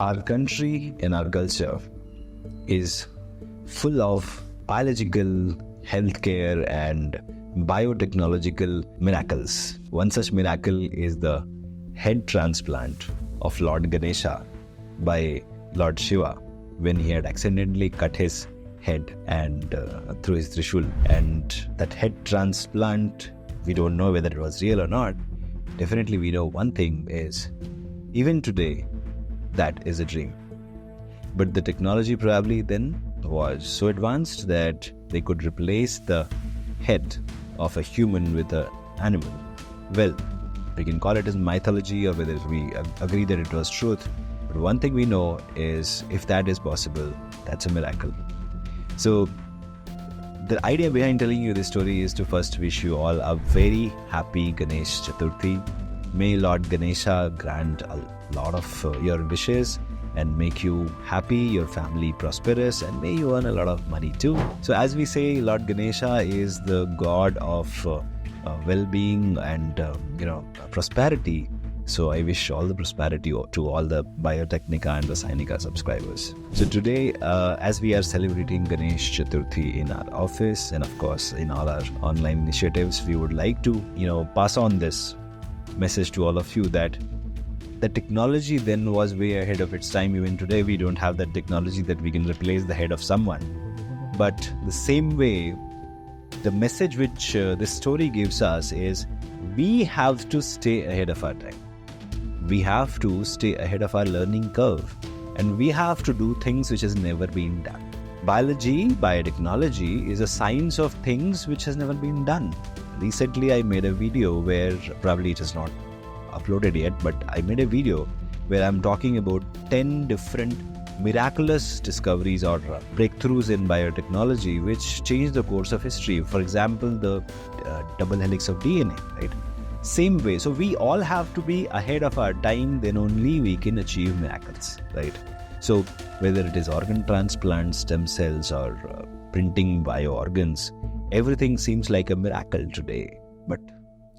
Our country and our culture is full of biological, healthcare and biotechnological miracles. One such miracle is the head transplant of Lord Ganesha by Lord Shiva when he had accidentally cut his head and through his trishul. And that head transplant, we don't know whether it was real or not. Definitely we know one thing is, even today, that is a dream. But the technology probably then was so advanced that they could replace the head of a human with an animal. Well, we can call it as mythology or whether we agree that it was truth. But one thing we know is, if that is possible, that's a miracle. So the idea behind telling you this story is to first wish you all a very happy Ganesh Chaturthi. May Lord Ganesha grant a lot of your wishes and make you happy, your family prosperous, and may you earn a lot of money too. So as we say, Lord Ganesha is the god of well-being and prosperity. So I wish all the prosperity to all the Biotecnika and the Sainika subscribers. So today, as we are celebrating Ganesh Chaturthi in our office and of course in all our online initiatives, we would like to pass on this message to all of you that the technology then was way ahead of its time. Even today we don't have that technology that we can replace the head of someone. But the same way, the message which this story gives us is, we have to stay ahead of our time. We have to stay ahead of our learning curve, and we have to do things which has never been done. Biology, biotechnology is a science of things which has never been done. Recently I made a video where, probably it is not uploaded yet, but I made a video where I'm talking about 10 different miraculous discoveries or breakthroughs in biotechnology which changed the course of history. For example, the double helix of DNA, right? Same way. So we all have to be ahead of our time, then only we can achieve miracles, right? So whether it is organ transplants, stem cells, or printing bioorgans, everything seems like a miracle today. But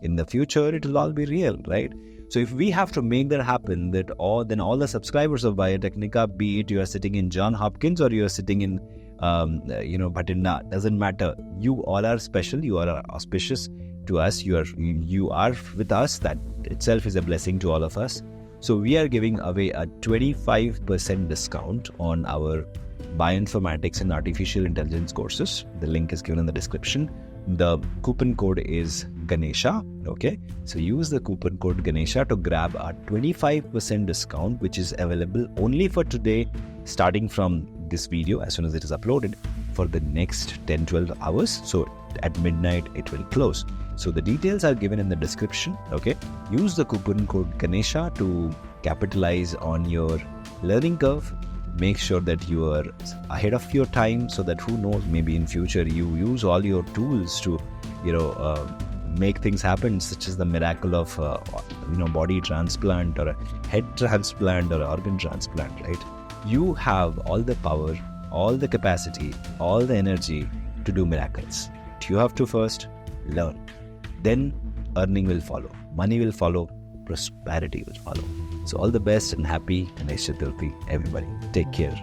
in the future, it will all be real, right? So if we have to make that happen, then all the subscribers of Biotecnika, be it you are sitting in John Hopkins or you are sitting in, Bhatinda, doesn't matter. You all are special. You are auspicious to us. You are with us. That itself is a blessing to all of us. So we are giving away a 25% discount on our Bioinformatics and Artificial Intelligence courses. The link is given in the description. The coupon code is Ganesha. Okay, so use the coupon code Ganesha to grab a 25% discount, which is available only for today, starting from this video as soon as it is uploaded, for the next 10-12 hours. So at midnight it will close. So the details are given in the description. Okay, use the coupon code Ganesha to capitalize on your learning curve. Make sure that you are ahead of your time, so that who knows, maybe in future you use all your tools to make things happen, such as the miracle of body transplant or a head transplant or organ transplant, right? You have all the power, all the capacity, all the energy to do miracles. But you have to first learn. Then earning will follow, money will follow, prosperity will follow. So all the best and happy Ganesh Chaturthi, everybody. Take care.